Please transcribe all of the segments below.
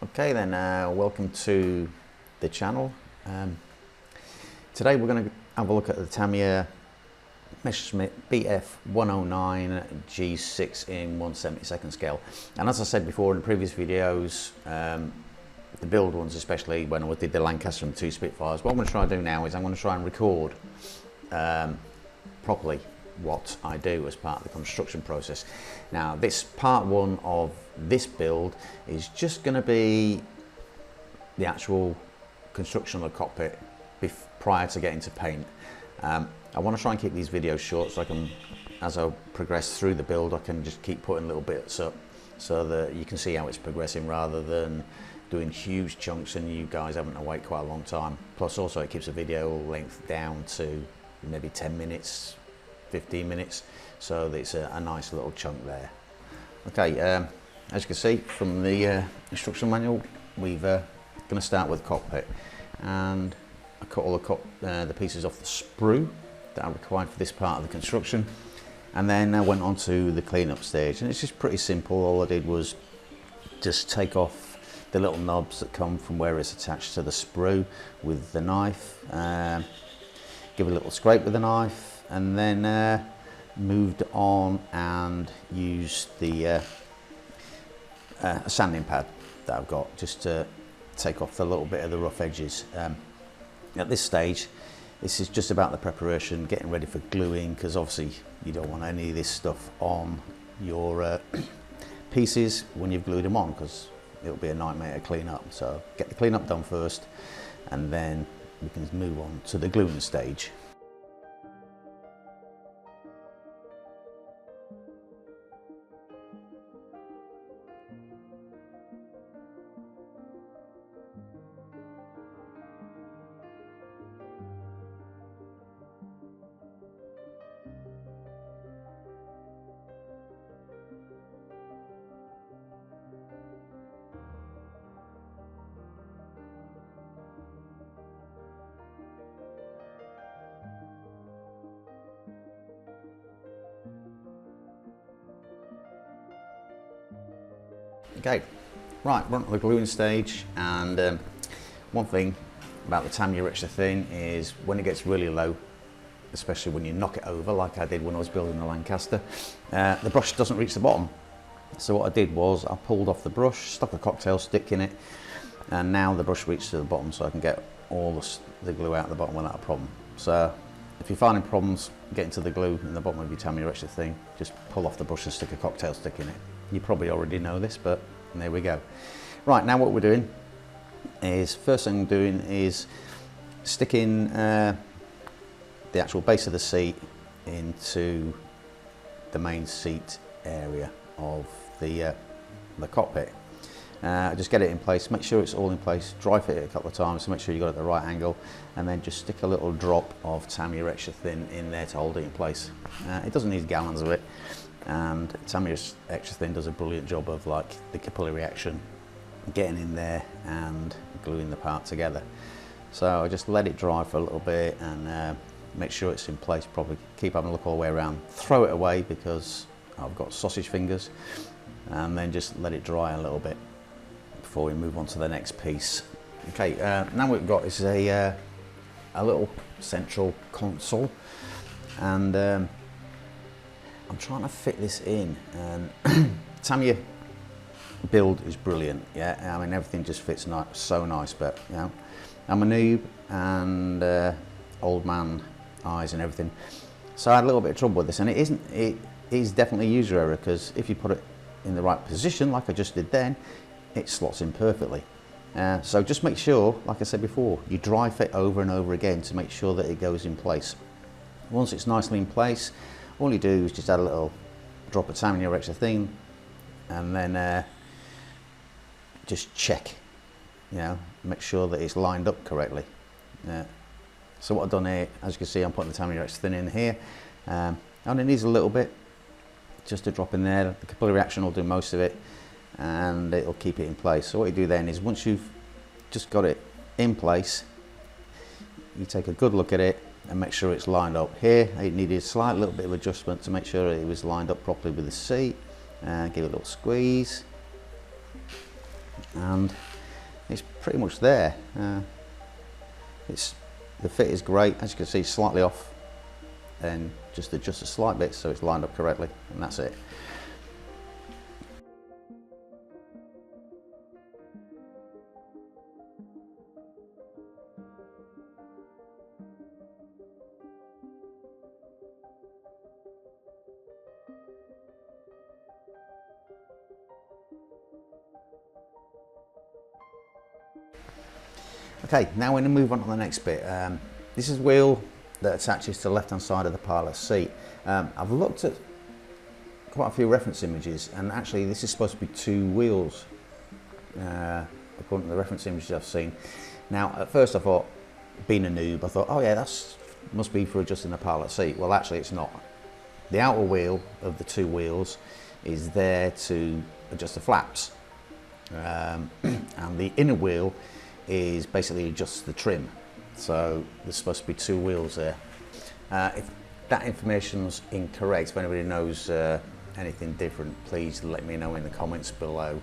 Okay then, welcome to the channel. Today we're going to have a look at the Tamiya Messerschmitt BF109 G-6 in 1/72 scale. And as I said before in the previous videos, the build ones, especially when I did the Lancaster and the two Spitfires, what I'm going to try to do now is I'm going to try and record properly what I do as part of the construction process. Now this part one of this build is just going to be the actual construction of the cockpit prior to getting to paint. I want to try and keep these videos short so I can, as I progress through the build, I can just keep putting little bits up so that you can see how it's progressing rather than doing huge chunks and you guys having to wait quite a long time. Plus also it keeps the video length down to maybe 10 minutes 15 minutes, so it's a nice little chunk there. Okay, as you can see from the instruction manual, we're going to start with the cockpit, and I cut all the pieces off the sprue that are required for this part of the construction, and then I went on to the cleanup stage, and it's just pretty simple. All I did was just take off the little knobs that come from where it's attached to the sprue with the knife, give it a little scrape with the knife, and then moved on and used the a sanding pad that I've got just to take off the little bit of the rough edges. At this stage, this is just about the preparation, getting ready for gluing, because obviously you don't want any of this stuff on your pieces when you've glued them on, because it'll be a nightmare to clean up. So get the cleanup done first, and then we can move on to the gluing stage. Okay, right, we're on to the gluing stage, and one thing about the Tamiya extra thin is when it gets really low, especially when you knock it over like I did when I was building the Lancaster, the brush doesn't reach the bottom. So what I did was I pulled off the brush, stuck a cocktail stick in it, and now the brush reaches to the bottom, so I can get all the glue out of the bottom without a problem. So if you're finding problems getting to the glue in the bottom of your Tamiya extra thin, just pull off the brush and stick a cocktail stick in it. You probably already know this, but there we go. Right, now what we're doing is, first thing I'm doing is sticking the actual base of the seat into the main seat area of the cockpit. Just get it in place, make sure it's all in place, dry fit it a couple of times to make sure you got it at the right angle, and then just stick a little drop of Tamiya extra thin in there to hold it in place. It doesn't need gallons of it, and Tamiya extra thin does a brilliant job of like the capillary action getting in there and gluing the part together. So I just let it dry for a little bit and make sure it's in place properly. Keep having a look all the way around, throw it away because I've got sausage fingers, and then just let it dry a little bit before we move on to the next piece. Okay, now what we've got is a little central console, and I'm trying to fit this in, and Tamiya build is brilliant, yeah, I mean everything just fits so nice, but you know, I'm a noob and old man eyes and everything, so I had a little bit of trouble with this, and it is definitely user error, because if you put it in the right position like I just did then, it slots in perfectly. So just make sure, like I said before, you dry fit over and over again to make sure that it goes in place. Once it's nicely in place, all you do is just add a little drop of Tamiya extra thin, and then just check, you know, make sure that it's lined up correctly. So what I've done here, as you can see, I'm putting the Tamiya extra thin in here, and it needs a little bit, just a drop in there. The capillary action will do most of it, and it'll keep it in place. So what you do then is, once you've just got it in place, you take a good look at it and make sure it's lined up. Here it needed a slight little bit of adjustment to make sure it was lined up properly with the seat, and give it a little squeeze, and it's pretty much there. The fit is great, as you can see, slightly off, and just adjust a slight bit so it's lined up correctly, and that's it. Okay, now we're going to move on to the next bit. This is the wheel that attaches to the left hand side of the pilot's seat. I've looked at quite a few reference images, and actually this is supposed to be two wheels according to the reference images I've seen. Now at first I thought, being a noob, I thought, oh yeah, that must be for adjusting the pilot's seat. Well, actually it's not. The outer wheel of the two wheels is there to adjust the flaps, and the inner wheel is basically just the trim. So there's supposed to be two wheels there. If that information's incorrect, if anybody knows anything different, please let me know in the comments below.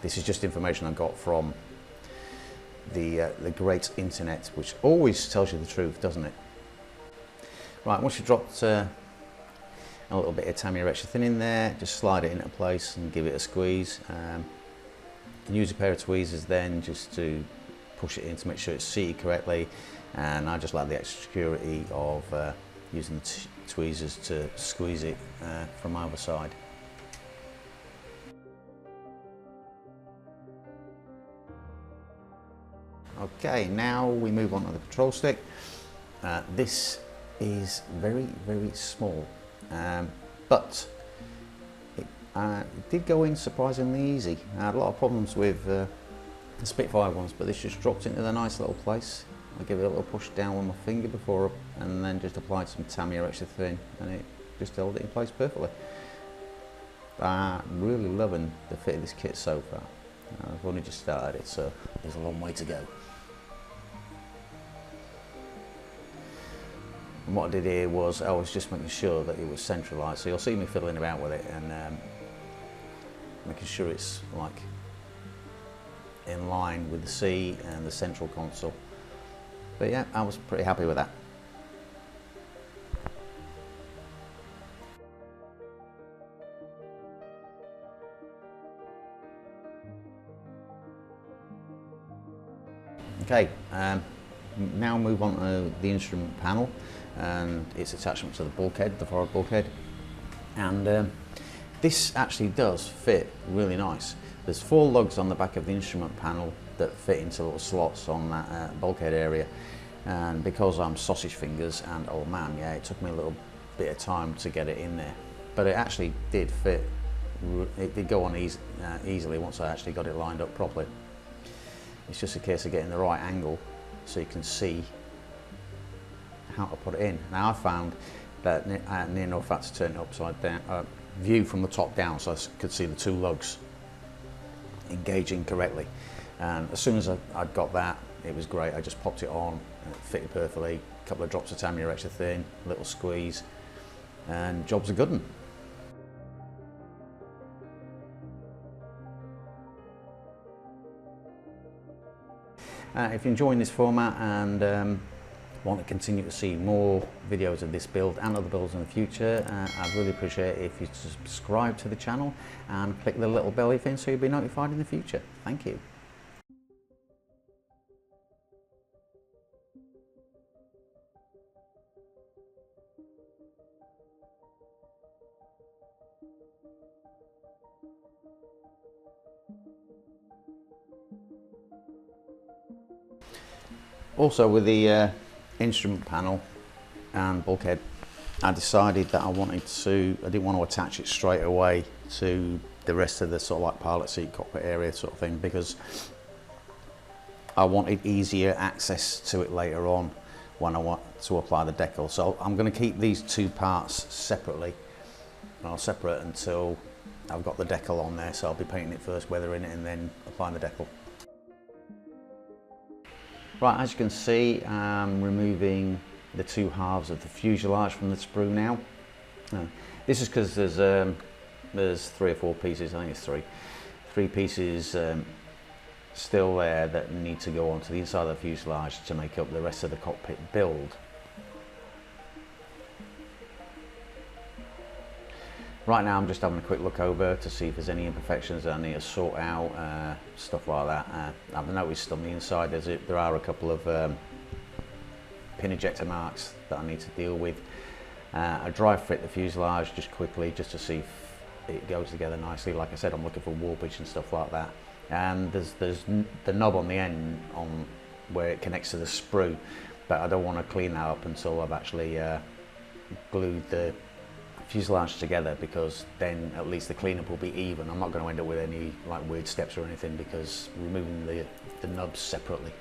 This is just information I got from the great internet, which always tells you the truth, doesn't it? Right, once you've dropped a little bit of Tamiya extra thin in there, just slide it into place and give it a squeeze. You can use a pair of tweezers then just to push it in to make sure it's seated correctly, and I just like the extra security of using the tweezers to squeeze it from either side. Okay, now we move on to the control stick. This is very, very small, but it did go in surprisingly easy. I had a lot of problems with the Spitfire ones, but this just dropped into the nice little place. I give it a little push down with my finger before, and then just applied some Tamiya extra thin, and it just held it in place perfectly. I'm really loving the fit of this kit so far. I've only just started it, so there's a long way to go. And what I did here was I was just making sure that it was centralised, so you'll see me fiddling about with it and making sure it's like in line with the seat and the central console. But yeah, I was pretty happy with that. Okay, now move on to the instrument panel and its attachment to the bulkhead, the forward bulkhead. And this actually does fit really nice. There's 4 lugs on the back of the instrument panel that fit into little slots on that bulkhead area. And because I'm sausage fingers and old man, yeah, it took me a little bit of time to get it in there. But it actually did fit. It did go on easily once I actually got it lined up properly. It's just a case of getting the right angle so you can see how to put it in. Now I found that I had near enough had to turn it upside down, view from the top down, so I could see the 2 lugs engaging correctly. And as soon as I'd got that, it was great. I just popped it on and it fitted perfectly. A couple of drops of Tamiya extra thin, a little squeeze, and job's a good one. If you're enjoying this format and want to continue to see more videos of this build and other builds in the future, I'd really appreciate it if you subscribe to the channel and click the little bell thing so you'll be notified in the future. Thank you. Also, with the instrument panel and bulkhead, I decided that I didn't want to attach it straight away to the rest of the sort of like pilot seat, cockpit area sort of thing, because I wanted easier access to it later on when I want to apply the decal. So I'm going to keep these 2 parts separately, and I'll separate until I've got the decal on there. So I'll be painting it first, weathering it, and then applying the decal. Right, as you can see, I'm removing the 2 halves of the fuselage from the sprue now. This is because there's 3 or 4 pieces, I think it's 3 pieces still there that need to go onto the inside of the fuselage to make up the rest of the cockpit build. Right now I'm just having a quick look over to see if there's any imperfections that I need to sort out, stuff like that. I've noticed on the inside there are a couple of pin ejector marks that I need to deal with. I dry fit the fuselage just quickly just to see if it goes together nicely. Like I said, I'm looking for warpage and stuff like that. And there's the knob on the end on where it connects to the sprue, but I don't want to clean that up until I've actually glued the fuselage together, because then at least the cleanup will be even. I'm not going to end up with any like weird steps or anything because removing the nubs separately.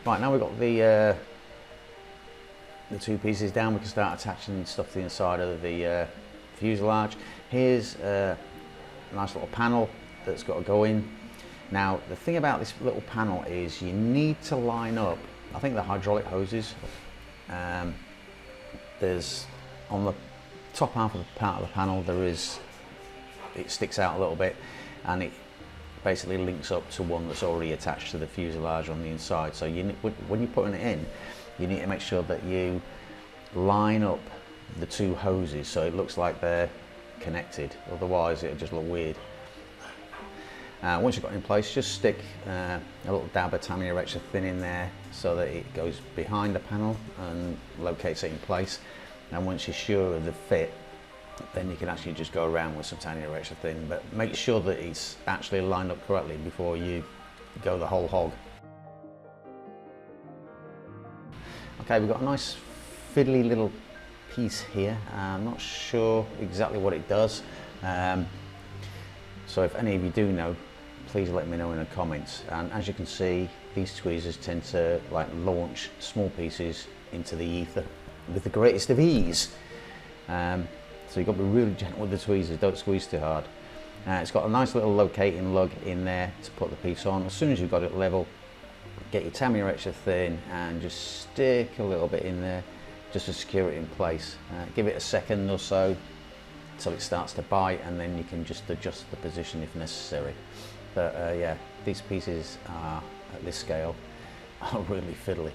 Right, now we've got the two pieces down, we can start attaching stuff to the inside of the fuselage. Here's a nice little panel that's got to go in. Now the thing about this little panel is you need to line up, I think the hydraulic hoses, there's on the top half of the part of the panel it sticks out a little bit, and it basically links up to one that's already attached to the fuselage on the inside. So when you're putting it in, you need to make sure that you line up the two hoses so it looks like they're connected, otherwise it'll just look weird. Once you've got it in place, just stick a little dab of Tamiya extra thin in there so that it goes behind the panel and locates it in place. And once you're sure of the fit, then you can actually just go around with some Tamiya extra thin, but make sure that it's actually lined up correctly before you go the whole hog. Okay, we've got a nice fiddly little piece here. I'm not sure exactly what it does, so if any of you do know, please let me know in the comments. And as you can see, these tweezers tend to like launch small pieces into the ether with the greatest of ease. So you've got to be really gentle with the tweezers, don't squeeze too hard. It's got a nice little locating lug in there to put the piece on. As soon as you've got it level, get your Tamiya extra thin and just stick a little bit in there just to secure it in place. Give it a second or so till it starts to bite, and then you can just adjust the position if necessary. But yeah, these pieces are, at this scale, are really fiddly.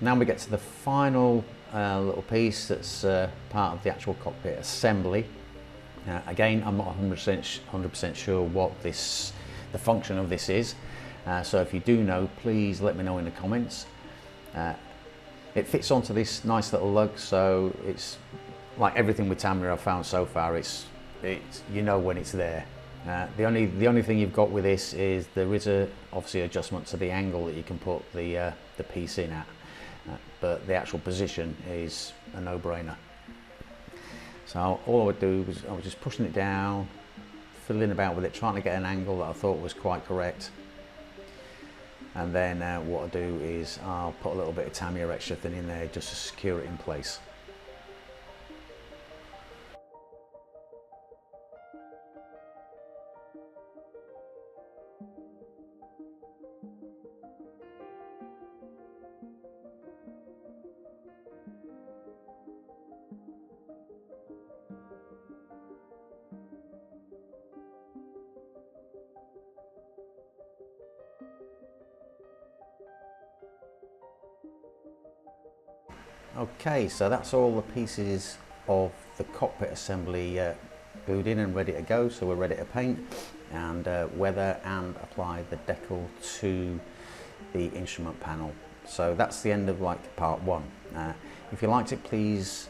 Now we get to the final little piece that's part of the actual cockpit assembly. Again, I'm not 100% sure what the function of this is, so if you do know, please let me know in the comments. It fits onto this nice little lug, so it's like everything with Tamiya I've found so far, it's you know when it's there. The only thing you've got with this is there is obviously adjustment to the angle that you can put the piece in at. But the actual position is a no-brainer. So all I would do was I was just pushing it down, fiddling about with it, trying to get an angle that I thought was quite correct. And then what I'll do is I'll put a little bit of Tamiya extra thin in there just to secure it in place. Okay, so that's all the pieces of the cockpit assembly glued in and ready to go. So we're ready to paint and weather and apply the decal to the instrument panel. So that's the end of like part one. If you liked it, please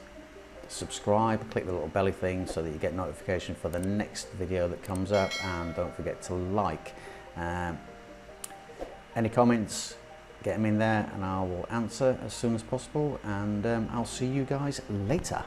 subscribe, click the little belly thing so that you get notification for the next video that comes up, and don't forget to like. Any comments, get them in there and I will answer as soon as possible, and I'll see you guys later.